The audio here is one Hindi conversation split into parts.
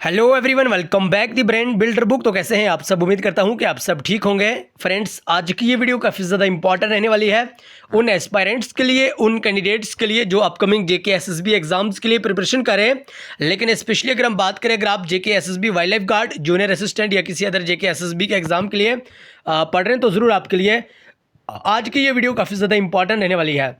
Hello everyone, welcome back the brain builder book. तो कैसे हैं आप सब? उम्मीद करता हूं कि आप सब ठीक होंगे। फ्रेंड्स, आज की ये वीडियो काफ़ी ज़्यादा इंपॉर्टेंट रहने वाली है उन एस्पायरेंट्स के लिए, उन कैंडिडेट्स के लिए जो अपकमिंग जेके एसएसबी एग्जाम्स के लिए प्रिपरेशन करें। लेकिन स्पेशली अगर हम बात करें, अगर आप जेके SSB wild life guard, junior assistant या किसी अदर जेके एसएसबी के एग्जाम के लिए पढ़ रहे हैं, तो ज़रूर आपके लिए आज की ये वीडियो काफ़ी ज़्यादा इंपॉर्टेंट रहने वाली है,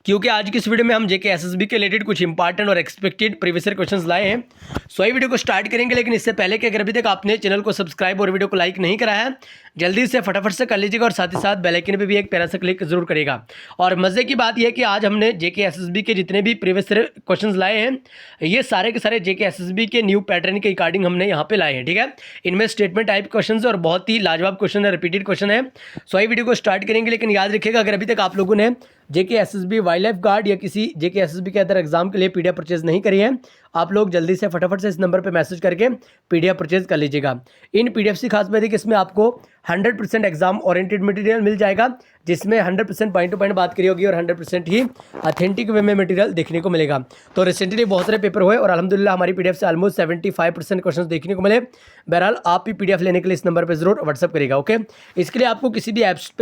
क्योंकि आज की इस वीडियो में हम जेके एसएसबी के रिलेटेड कुछ इंपॉर्टेंट और एक्सपेक्टेड प्रीवियस ईयर क्वेश्चंस लाए हैं। सो ये वीडियो को स्टार्ट करेंगे, लेकिन इससे पहले कि अगर अभी तक आपने चैनल को सब्सक्राइब और वीडियो को लाइक नहीं करा है, जल्दी से फटाफट से कर लीजिएगा और साथ ही साथ बेल आइकन पे भी एक प्यारा सा क्लिक जरूर करेगा। और मजे की बात यह है कि आज हमने जेके एसएसबी के जितने भी प्रीवियस ईयर क्वेश्चंस लाए हैं, ये सारे के सारे जेके एसएसबी के न्यू पैटर्न के अकॉर्डिंग हमने यहाँ पे लाए हैं। ठीक है, इनमें स्टेटमेंट टाइप क्वेश्चन और बहुत ही लाजवाब क्वेश्चन है, रिपीटेड क्वेश्चन है। सो ये वीडियो को स्टार्ट करेंगे, लेकिन याद रखिएगा, अगर अभी तक आप लोगों ने जेके एसएसबी वाइल्ड लाइफ गार्ड या किसी जेके एसएसबी के अदर एग्जाम के लिए पीडीएफ परचेज नहीं करी है, आप लोग जल्दी से फटाफट से इस नंबर पे मैसेज करके पीडीएफ परचेज कर लीजिएगा। इन पीडीएफ की खास बात है कि इसमें आपको 100% एग्जाम ओरिएंटेड मटेरियल मिल जाएगा, जिसमें 100% पॉइंट टू पॉइंट बात करी होगी और 100% ही ऑथेंटिक वे में मटेरियल देखने को मिलेगा। तो रिसेंटली बहुत सारे पेपर हुए और अल्हम्दुलिल्लाह हमारी पीडीएफ से ऑलमोस्ट 75% क्वेश्चन देखने को मिले। बहरहाल आप भी पीडीएफ लेने के लिए इस नंबर पर जरूर व्हाट्सअप करेगा। ओके, इसके लिए आपको किसी भी ऐप्स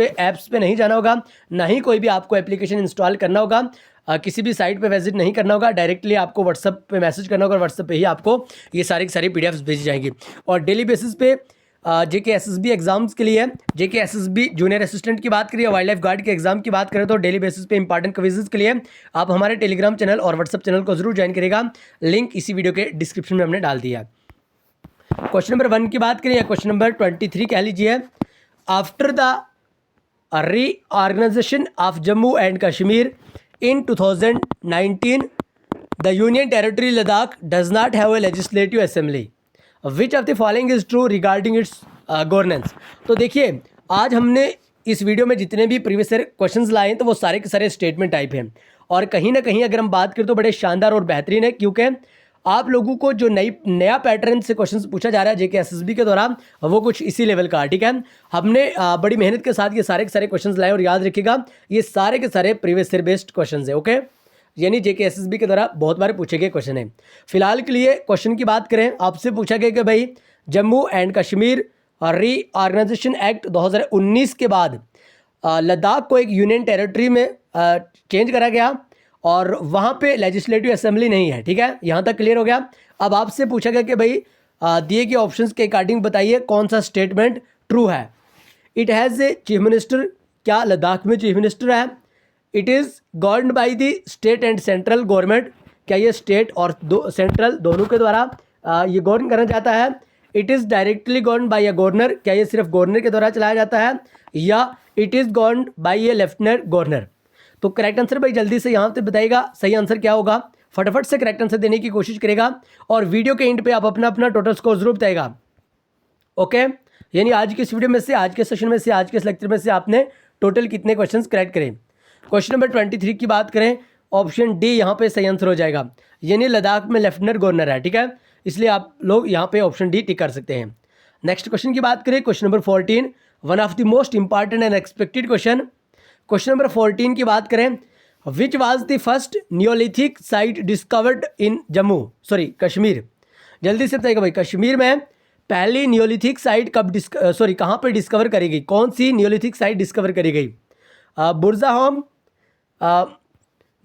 पे नहीं जाना होगा, ना ही कोई भी आपको एप्लीकेशन इंस्टॉल करना होगा, किसी भी साइट पे विजिट नहीं करना होगा। डायरेक्टली आपको व्हाट्सअप पे मैसेज करना होगा और व्हाट्सअप पे ही आपको ये सारी की सारी पीडीएफ्स भेजी जाएंगी। और डेली बेसिस पे जेके एसएसबी एग्जाम्स के लिए, जेके एसएसबी जूनियर असिस्टेंट की बात करिए, वाइल्ड लाइफ गार्ड के एग्जाम की बात करें, तो डेली बेसिस पे इंपॉर्टेंट क्विज़ेस के लिए आप हमारे टेलीग्राम चैनल और व्हाट्सअप चैनल को जरूर ज्वाइन करेगा। लिंक इसी वीडियो के डिस्क्रिप्शन में हमने डाल दिया है। क्वेश्चन नंबर 1 की बात करें या क्वेश्चन नंबर 23 कह लीजिए। After the reorganisation of Jammu and Kashmir in 2019, the Union Territory Ladakh does not have a legislative assembly. Which of the following is true regarding its governance? तो देखिए, आज हमने इस वीडियो में जितने भी प्रीवियस ईयर क्वेश्चंस लाए हैं, तो वो सारे के सारे स्टेटमेंट टाइप हैं। और कहीं ना कहीं अगर हम बात करें तो बड़े शानदार और बेहतरीन है, क्योंकि आप लोगों को जो नया पैटर्न से क्वेश्चंस पूछा जा रहा है जेके एसएसबी के दौरान, वो कुछ इसी लेवल का। ठीक है, हमने बड़ी मेहनत के साथ ये सारे के सारे क्वेश्चंस लाए और याद रखिएगा, ये सारे के सारे प्रीवियस ईयर बेस्ड क्वेश्चंस है। ओके, यानी जेके एसएसबी के द्वारा बहुत बार पूछे गए क्वेश्चन है। फिलहाल के लिए क्वेश्चन की बात करें, आपसे पूछा गया कि भाई Jammu and Kashmir reorganisation act 2019 के बाद लद्दाख को एक यूनियन टेरिटरी में चेंज करा गया और वहाँ पे लेजिस्लेटिव असेंबली नहीं है। ठीक है, यहाँ तक क्लियर हो गया। अब आपसे पूछा गया कि भाई दिए गए ऑप्शंस के अकॉर्डिंग बताइए कौन सा स्टेटमेंट ट्रू है। It has a chief minister, क्या लद्दाख में चीफ मिनिस्टर है? It is governed by the state and central government, क्या ये स्टेट और सेंट्रल दोनों के द्वारा ये गवर्न करना चाहता है? It is directly govern by a governor, क्या ये सिर्फ गवर्नर के द्वारा चलाया जाता है? या it is governed bye A lieutenant governor? तो करेक्ट आंसर भाई जल्दी से यहाँ पे बताइएगा, सही आंसर क्या होगा। फटाफट से करेक्ट आंसर देने की कोशिश करेगा और वीडियो के एंड पे आप अपना अपना टोटल स्कोर जरूर बताएगा। ओके, यानी आज की इस वीडियो में से, आज के सेशन में से, आज के इस लेक्चर में से आपने टोटल कितने क्वेश्चन करेक्ट करें। क्वेश्चन नंबर 23 की बात करें, ऑप्शन डी यहाँ पे सही आंसर हो जाएगा, यानी लद्दाख में लेफ्टिनेंट गवर्नर है। ठीक है, इसलिए आप लोग यहाँ पे ऑप्शन डी टिक कर सकते हैं। नेक्स्ट क्वेश्चन की बात करें, question number 14, one of the most important and expected question. Question number 14 की बात करें, which was the first Neolithic site discovered in Kashmir? जल्दी से बताइएगा भाई, कश्मीर में पहली नियोलिथिक साइट कब कहाँ पे डिस्कवर करी गई? कौन सी नियोलिथिक साइट डिस्कवर करी गई? बुरज़ाहोम,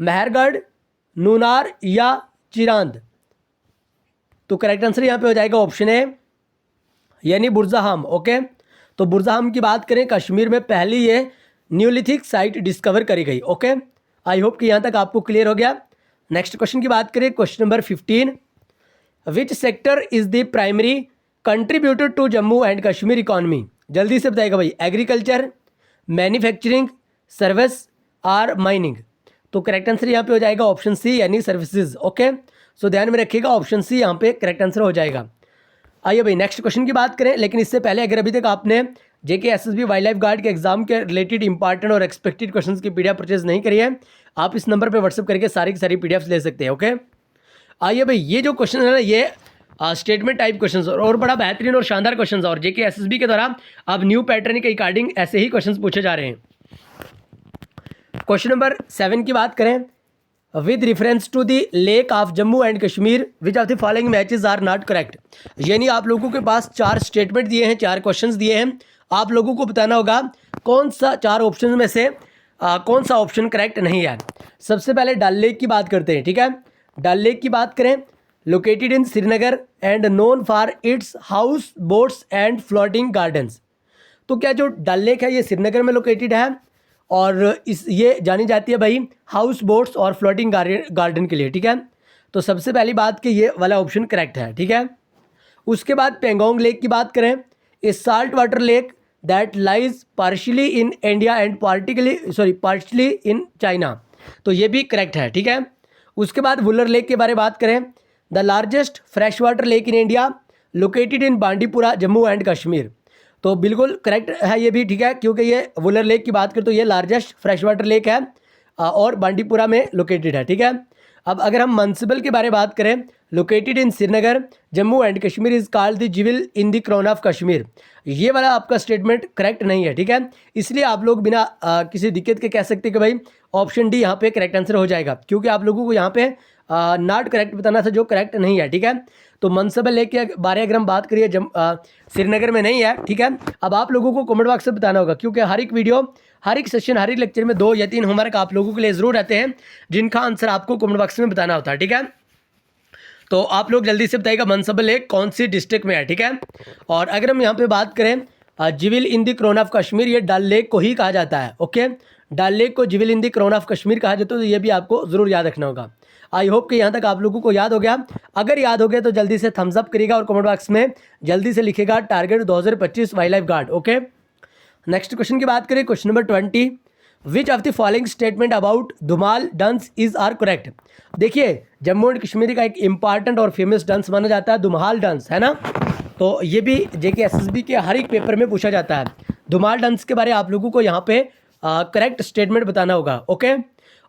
मेहरगढ़, नूनार या चिरांद? तो करेक्ट आंसर यहाँ पे हो जाएगा ऑप्शन ए, यानी बुरज़ाहोम। ओके, तो बुरज़ाहोम की बात करें, कश्मीर में पहली ये न्यूलिथिक साइट डिस्कवर करी गई। ओके, आई होप कि यहाँ तक आपको क्लियर हो गया। नेक्स्ट क्वेश्चन की बात करें, question number 15, which sector is the primary contributor to Jammu and Kashmir economy? जल्दी से बताइएगा भाई, एग्रीकल्चर, मैन्युफैक्चरिंग, सर्विस और माइनिंग? तो करेक्ट आंसर यहाँ पे हो जाएगा ऑप्शन सी, यानी सर्विसेज। ओके, सो ध्यान में रखिएगा, ऑप्शन सी यहाँ पे करेक्ट आंसर हो जाएगा। आइए भाई नेक्स्ट क्वेश्चन की बात करें, लेकिन इससे पहले अगर अभी तक आपने जेके एसएसबी वाइल्ड लाइफ गार्ड के एग्जाम के रिलेटेड इंपॉर्टेंट और एक्सपेक्टेड क्वेश्चंस की पीडीएफ परचेज नहीं करी है, आप इस नंबर पे व्हाट्सअप करके सारी की सारी पीडीएफ ले सकते हैं। ओके, आइए भाई, ये जो क्वेश्चन है ना, ये स्टेटमेंट टाइप क्वेश्चंस और बड़ा बेहतरीन और शानदार क्वेश्चंस और जेके एसएसबी के द्वारा अब न्यू पैटर्न के अकॉर्डिंग ऐसे ही क्वेश्चंस पूछे जा रहे हैं। क्वेश्चन नंबर 7 की बात करें, with reference to the lake of Jammu and Kashmir which of the following matches are not correct. यानी आप लोगों के पास 4 स्टेटमेंट दिए हैं, 4 क्वेश्चंस दिए हैं, आप लोगों को बताना होगा कौन सा 4 ऑप्शन में से कौन सा ऑप्शन करेक्ट नहीं है। सबसे पहले डल लेक की बात करते हैं, ठीक है। डल लेक की बात करें, located in Srinagar and known for its house boats and floating gardens. तो क्या जो डल लेक है ये श्रीनगर में लोकेटेड है और ये जानी जाती है भाई हाउस बोट्स और फ्लोटिंग गार्डन के लिए, ठीक है। तो सबसे पहली बात कि ये वाला ऑप्शन करेक्ट है, ठीक है। उसके बाद पेंगोंग लेक की बात करें, a salt water lake that lies partially in India and partially in China. तो ये भी करेक्ट है, ठीक है। उसके बाद वुलर लेक के बारे में बात करें, the largest fresh water lake in India located in Bandipora Jammu and Kashmir. तो बिल्कुल करेक्ट है ये भी, ठीक है, क्योंकि ये वुलर लेक की बात करें तो ये लार्जेस्ट फ्रेश वाटर लेक है और बांडीपुरा में लोकेटेड है, ठीक है। अब अगर हम म्यूनिसिपल के बारे में बात करें, located in Srinagar Jammu and Kashmir is called the जिविल in the crown of Kashmir. ये वाला आपका स्टेटमेंट करेक्ट नहीं है, ठीक है। इसलिए आप लोग बिना किसी दिक्कत के कह सकते हैं कि भाई ऑप्शन डी यहाँ पे करेक्ट आंसर हो जाएगा, क्योंकि आप लोगों को यहाँ पे नॉट करेक्ट बताना था जो करेक्ट नहीं है, ठीक है। तो म्यूनिसिपल लेक के बारे अगर हम बात करिए श्रीनगर में नहीं है, ठीक है। अब आप लोगों को कमेंट बॉक्स में बताना होगा, क्योंकि हर एक वीडियो, हर एक सेशन, हर एक लेक्चर में 2 या 3 होमवर्क आप लोगों के लिए ज़रूर रहते हैं जिनका आंसर आपको कमेंट बॉक्स में बताना होता है, ठीक है। तो आप लोग जल्दी से बताइएगा म्यूनिसिपल लेक कौन सी डिस्ट्रिक्ट में है, ठीक है। और अगर हम यहाँ पे बात करें जिविल in the crown of Kashmir, ये डल लेक को ही कहा जाता है, ओके। डल लेक को जिविल in the crown of Kashmir कहा जाता है, तो ये भी आपको ज़रूर याद रखना होगा। आई होप कि यहाँ तक आप लोगों को याद हो गया। अगर याद हो गया तो जल्दी से थम्स अप करिएगा और कमेंट बॉक्स में जल्दी से लिखेगा target 2025 wild life guard, okay. Next question की बात करें, question number 20, which of the following statement about Dhumal dance is are correct. देखिए जम्मू एंड कश्मीर का एक इंपॉर्टेंट और फेमस डांस माना जाता है धुमाल डांस, है ना। तो ये भी जेके एसएसबी के हर एक पेपर में पूछा जाता है। धुमाल डांस के बारे में आप लोगों को यहाँ पे करेक्ट स्टेटमेंट बताना होगा, ओके।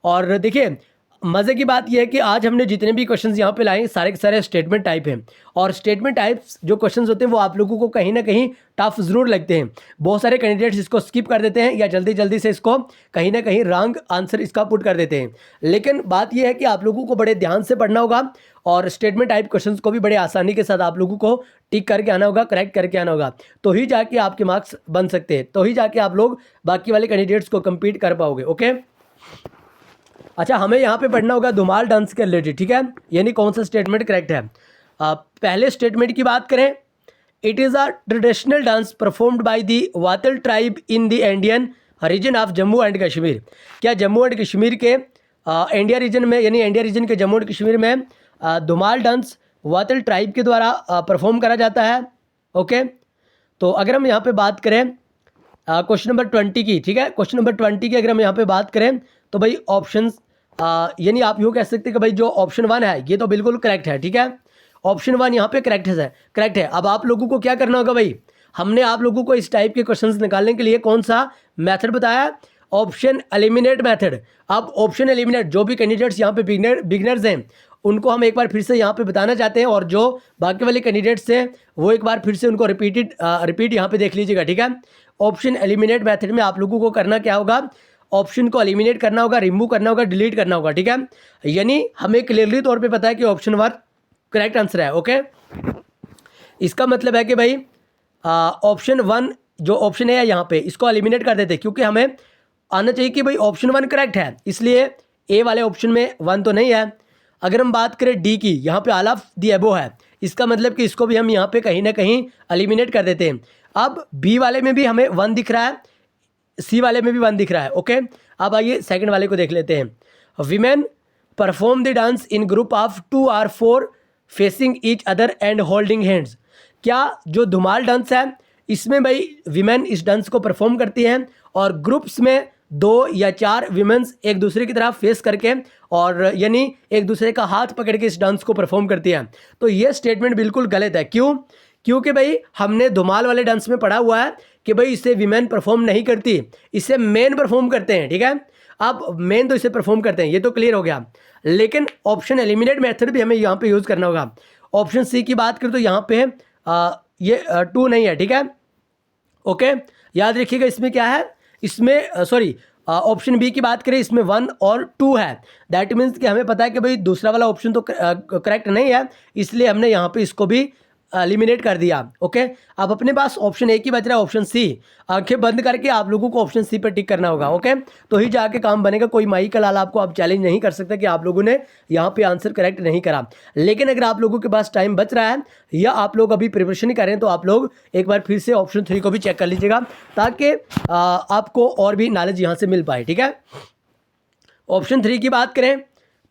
और देखिए मज़े की बात यह है कि आज हमने जितने भी क्वेश्चंस यहाँ पे लाए सारे के सारे स्टेटमेंट टाइप हैं, और स्टेटमेंट टाइप्स जो क्वेश्चंस होते हैं वो आप लोगों को कहीं ना कहीं टफ ज़रूर लगते हैं। बहुत सारे कैंडिडेट्स इसको स्किप कर देते हैं या जल्दी जल्दी से इसको कहीं ना कहीं रॉन्ग आंसर इसका पुट कर देते हैं। लेकिन बात यह है कि आप लोगों को बड़े ध्यान से पढ़ना होगा और स्टेटमेंट टाइप क्वेश्चंस को भी बड़े आसानी के साथ आप लोगों को टिक करके आना होगा, करेक्ट करके आना होगा, तो ही जाके आपके मार्क्स बन सकते हैं, तो ही जाके आप लोग बाकी वाले कैंडिडेट्स को कम्पीट कर पाओगे, ओके। अच्छा, हमें यहाँ पे पढ़ना होगा धुमाल डांस के रिलेटेड, ठीक है, यानी कौन सा स्टेटमेंट करेक्ट है। पहले स्टेटमेंट की बात करें, it is a traditional dance performed by the Watal tribe in the Indian reason of Jammu and Kashmir. क्या जम्मू एंड कश्मीर के इंडिया रीजन में, यानी इंडिया रीजन के जम्मू एंड कश्मीर में धुमाल डांस वातल ट्राइब के द्वारा परफॉर्म करा जाता है, ओके। तो अगर हम यहाँ पे बात करें क्वेश्चन नंबर 20 की, ठीक है, क्वेश्चन नंबर 20 की अगर हम यहाँ पे बात करें तो भाई ऑप्शंस यानी आप यूँ कह सकते हैं कि भाई जो ऑप्शन 1 है ये तो बिल्कुल करेक्ट है, ठीक है। ऑप्शन 1 यहाँ पे करेक्ट है। अब आप लोगों को क्या करना होगा भाई, हमने आप लोगों को इस टाइप के क्वेश्चंस निकालने के लिए कौन सा मेथड बताया, ऑप्शन एलिमिनेट मेथड। अब ऑप्शन एलिमिनेट जो भी कैंडिडेट्स यहाँ पे बिगनर्स हैं उनको हम एक बार फिर से यहाँ पे बताना चाहते हैं, और जो बाकी वाले कैंडिडेट्स हैं वो एक बार फिर से उनको रिपीट यहाँ पे देख लीजिएगा, ठीक है। ऑप्शन एलिमिनेट मेथड में आप लोगों को करना क्या होगा, ऑप्शन को एलिमिनेट करना होगा, रिमूव करना होगा, डिलीट करना होगा, ठीक है। यानी हमें क्लियरली तौर पे पता है कि ऑप्शन 1 करेक्ट आंसर है, ओके। इसका मतलब है कि भाई ऑप्शन 1 जो ऑप्शन है यहाँ पे इसको एलिमिनेट कर देते, क्योंकि हमें आना चाहिए कि भाई ऑप्शन 1 करेक्ट है, इसलिए ए वाले ऑप्शन में 1 तो नहीं है। अगर हम बात करें डी की, यहाँ पे ऑल ऑफ दी अबोव है, इसका मतलब कि इसको भी हम यहाँ पे कहीं ना कहीं एलिमिनेट कर देते हैं। अब बी वाले में भी हमें 1 दिख रहा है, सी वाले में भी 1 दिख रहा है, ओके। अब आइए सेकंड वाले को देख लेते हैं। Women perform the dance in group of 2 or 4 facing each other and holding hands. क्या जो धुमाल डांस है इसमें भाई विमेन इस डांस को परफॉर्म करती हैं और ग्रुप्स में 2 या 4 विमेंस एक दूसरे की तरफ फेस करके और यानी एक दूसरे का हाथ पकड़ के इस डांस को परफॉर्म करती हैं। तो ये स्टेटमेंट बिल्कुल गलत है। क्यों? क्योंकि भाई हमने धुमाल वाले डांस में पढ़ा हुआ है कि भाई इसे विमेन परफॉर्म नहीं करती, इसे मेन परफॉर्म करते हैं, ठीक है। अब मेन तो इसे परफॉर्म करते हैं, ये तो क्लियर हो गया। लेकिन ऑप्शन एलिमिनेट मेथड भी हमें यहाँ पे यूज़ करना होगा। ऑप्शन सी की बात करें तो यहाँ पे ये 2 नहीं है, ठीक है, ओके। याद रखिएगा इसमें क्या है, इसमें ऑप्शन बी की बात करें, इसमें 1 और 2 है। दैट मीन्स कि हमें पता है कि भाई दूसरा वाला ऑप्शन तो करेक्ट नहीं है, इसलिए हमने यहाँ पे इसको भी एलिमिनेट कर दिया। ओके, अब अपने पास ऑप्शन ए की बच रहा है, ऑप्शन सी। आंखें बंद करके आप लोगों को ऑप्शन सी पर टिक करना होगा। ओके, तो ही जाके काम बनेगा। कोई माई का लाल आपको आप चैलेंज नहीं कर सकते कि आप लोगों ने यहाँ पे आंसर करेक्ट नहीं करा। लेकिन अगर आप लोगों के पास टाइम बच रहा है या आप लोग अभी प्रिपरेशन ही करें, तो आप लोग एक बार फिर से ऑप्शन 3 को भी चेक कर लीजिएगा, ताकि आपको और भी नॉलेज यहाँ से मिल पाए। ठीक है, ऑप्शन 3 की बात करें,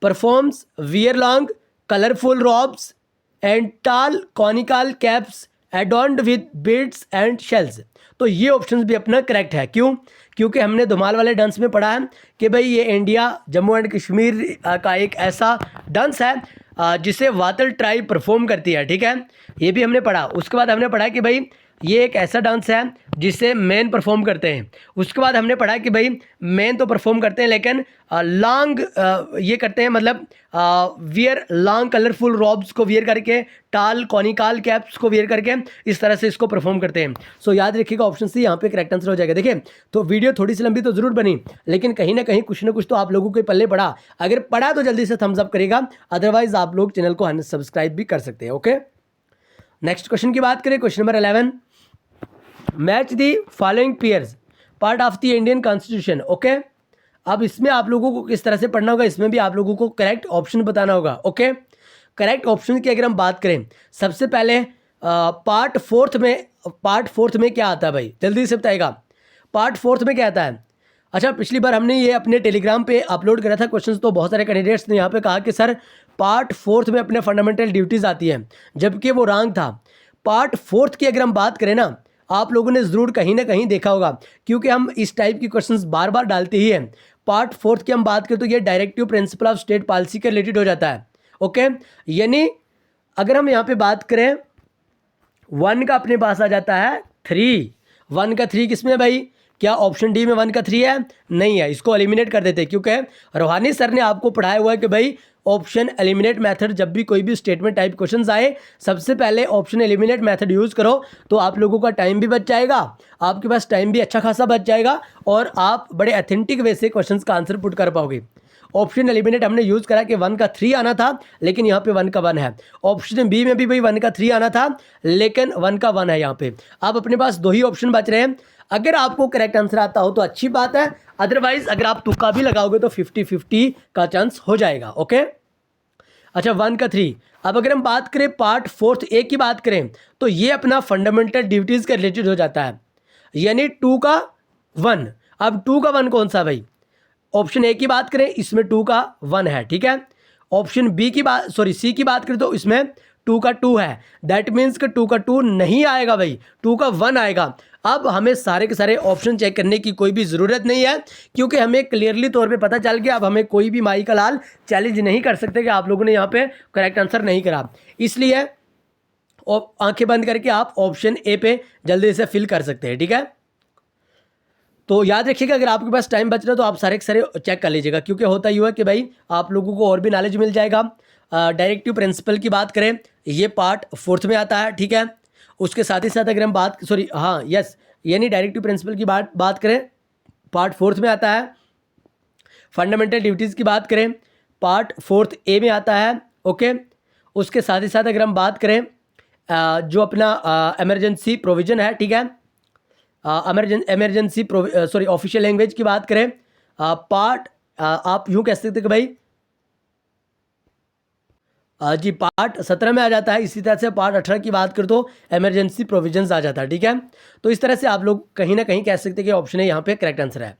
performers wear long colourful robes and tall conical caps adorned with beads and shells. तो ये ऑप्शन भी अपना करेक्ट है। क्यों? क्योंकि हमने धमाल वाले डांस में पढ़ा है कि भाई ये इंडिया जम्मू एंड कश्मीर का एक ऐसा डांस है जिसे वातल ट्राइब परफॉर्म करती है। ठीक है, ये भी हमने पढ़ा। उसके बाद हमने पढ़ा कि भाई ये एक ऐसा डांस है जिसे मैन परफॉर्म करते हैं। उसके बाद हमने पढ़ा कि भाई मैन तो परफॉर्म करते हैं, लेकिन लॉन्ग ये करते हैं, मतलब वियर लॉन्ग कलरफुल रॉब्स को वियर करके, टाल कॉनिकल कैप्स को वियर करके, इस तरह से इसको परफॉर्म करते हैं। सो याद रखिएगा, ऑप्शन सी यहाँ पे करेक्ट आंसर हो जाएगा। देखिए, तो वीडियो थोड़ी सी लंबी तो जरूर बनी, लेकिन कहीं ना कहीं कुछ ना कुछ तो आप लोगों के पल्ले पड़ा। अगर पढ़ा तो जल्दी से थम्स अप करेगा, अदरवाइज आप लोग चैनल को अनसब्सक्राइब भी कर सकते हैं। ओके, नेक्स्ट क्वेश्चन की बात करें, question number 11, match the following pairs part of the Indian constitution. Okay, अब इसमें आप लोगों को किस तरह से पढ़ना होगा, इसमें भी आप लोगों को करेक्ट ऑप्शन बताना होगा। ओके, करेक्ट ऑप्शन की अगर हम बात करें, सबसे पहले पार्ट फोर्थ में क्या आता है भाई, जल्दी से बताएगा। पार्ट फोर्थ में क्या आता है? अच्छा, पिछली बार हमने ये अपने टेलीग्राम पे अपलोड करा था क्वेश्चंस, तो बहुत सारे कैंडिडेट्स ने यहाँ पे कहा कि सर पार्ट फोर्थ में अपने फंडामेंटल ड्यूटीज़ आती हैं, जबकि वो रॉन्ग था। पार्ट फोर्थ की अगर हम बात करें ना, आप लोगों ने ज़रूर कहीं ना कहीं देखा होगा, क्योंकि हम इस टाइप की क्वेश्चंस बार बार डालते ही हैं। पार्ट फोर्थ की हम बात करें तो ये directive principle of state policy के रिलेटेड हो जाता है। ओके, यानी अगर हम यहाँ पे बात करें, 1 का अपने पास आ जाता है 3। 1 का 3 किसमें भाई? क्या ऑप्शन डी में 1 का 3 है? नहीं है, इसको एलिमिनेट कर देते, क्योंकि रूहानी सर ने आपको पढ़ाया हुआ है कि भाई ऑप्शन एलिमिनेट मेथड, जब भी कोई भी स्टेटमेंट टाइप क्वेश्चंस आए, सबसे पहले ऑप्शन एलिमिनेट मेथड यूज़ करो, तो आप लोगों का टाइम भी बच जाएगा, आपके पास टाइम भी अच्छा खासा बच जाएगा, और आप बड़े अथेंटिक वे से क्वेश्चंस का आंसर पुट कर पाओगे। ऑप्शन एलिमिनेट हमने यूज़ करा कि 1 का 3 आना था, लेकिन यहाँ पे 1 का 1 है। ऑप्शन बी में भी भाई 1 का 3 आना था, लेकिन 1 का 1 है यहाँ पे। अब अपने पास 2 ही ऑप्शन बच रहे हैं। अगर आपको करेक्ट आंसर आता हो तो अच्छी बात है, अदरवाइज अगर आप तुक्का भी लगाओगे तो 50-50 का चांस हो जाएगा। ओके, अच्छा, 1 का 3। अब अगर हम बात करें पार्ट फोर्थ ए की बात करें, तो ये अपना फंडामेंटल ड्यूटीज़ के रिलेटेड हो जाता है, यानी 2 का 1। अब 2 का 1 कौन सा भाई? ऑप्शन ए की बात करें, इसमें 2 का 1 है। ठीक है, ऑप्शन सी की बात करें तो इसमें 2 का 2 है। दैट मीन्स कि 2 का 2 नहीं आएगा भाई, 2 का 1 आएगा। अब हमें सारे के सारे ऑप्शन चेक करने की कोई भी ज़रूरत नहीं है, क्योंकि हमें क्लियरली तौर पे पता चल गया। अब हमें कोई भी माई का लाल चैलेंज नहीं कर सकते कि आप लोगों ने यहाँ पे करेक्ट आंसर नहीं करा, इसलिए आंखें बंद करके आप ऑप्शन ए पे जल्दी से फिल कर सकते हैं। ठीक है, तो याद रखिएगा, अगर आपके पास टाइम बच रहा है तो आप सारे के सारे चेक कर लीजिएगा, क्योंकि होता ही हुआ कि भाई आप लोगों को और भी नॉलेज मिल जाएगा। डायरेक्टिव प्रिंसिपल की बात करें, ये पार्ट फोर्थ में आता है। ठीक है, उसके साथ ही साथ अगर हम यानी डायरेक्टिव प्रिंसिपल की बात करें, पार्ट फोर्थ में आता है। फंडामेंटल ड्यूटीज़ की बात करें, पार्ट फोर्थ ए में आता है। ओके, उसके साथ ही साथ अगर हम बात करें जो अपना इमरजेंसी प्रोविज़न है, ठीक है, ऑफिशियल लैंग्वेज की बात करें, पार्ट आप यूँ कह सकते कि भाई जी पार्ट 17 में आ जाता है। इसी तरह से पार्ट 18 की बात करें तो इमरजेंसी प्रोविजंस आ जाता है। ठीक है, तो इस तरह से आप लोग कहीं ना कहीं कह सकते हैं कि ऑप्शन है यहाँ पे करेक्ट आंसर है।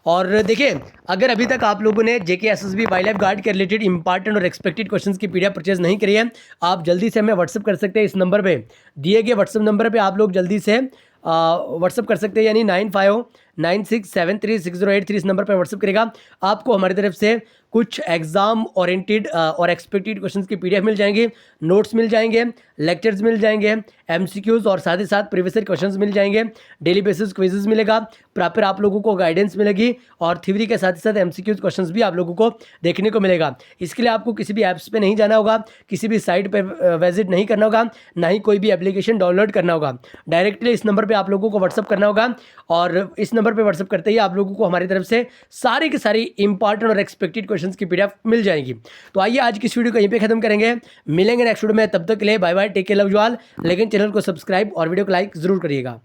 और देखिए, अगर अभी तक आप लोगों ने जेके एसएसबी वाइल्ड लाइफ गार्ड के रिलेटेड इंपॉर्टेंट और एक्सपेक्टेड क्वेश्चंस की पीडीएफ परचेज नहीं करी है, आप जल्दी से हमें व्हाट्सअप कर सकते हैं। इस नंबर पे दिए गए व्हाट्सअप नंबर पे आप लोग जल्दी से व्हाट्सअप कर सकते हैं, यानी 9596736083 इस नंबर पर व्हाट्सअप करेगा। आपको हमारी तरफ से कुछ एग्जाम ओरिएंटेड और एक्सपेक्टेड क्वेश्चंस की पीडीएफ मिल जाएंगे, नोट्स मिल जाएंगे, लेक्चर्स मिल जाएंगे, एमसीक्यूज और साथ ही साथ प्रीवियस ईयर क्वेश्चंस मिल जाएंगे, डेली बेसिस क्विजेस मिलेगा, प्रॉपर आप लोगों को गाइडेंस मिलेगी और थ्योरी के साथ ही साथ एमसीक्यूज क्वेश्चंस भी आप लोगों को देखने को मिलेगा। इसके लिए आपको किसी भी ऐप्स पे नहीं जाना होगा, किसी भी साइट पे विजिट नहीं करना होगा, ना ही कोई भी एप्लीकेशन डाउनलोड करना होगा। डायरेक्टली इस नंबर पर आप लोगों को व्हाट्सअप करना होगा और इस नंबर नंबर पे व्हाट्सअप करते ही आप लोगों को हमारी तरफ से सारी की सारी इंपॉर्टेंट और एक्सपेक्टेड क्वेश्चंस की पीडीएफ मिल जाएंगी। तो आइए आज की इस वीडियो को यहीं पे खत्म करेंगे, मिलेंगे नेक्स्ट वीडियो में, तब तक के लिए bye bye, take care, love you all. लेकिन चैनल को सब्सक्राइब और वीडियो को लाइक जरूर करिएगा।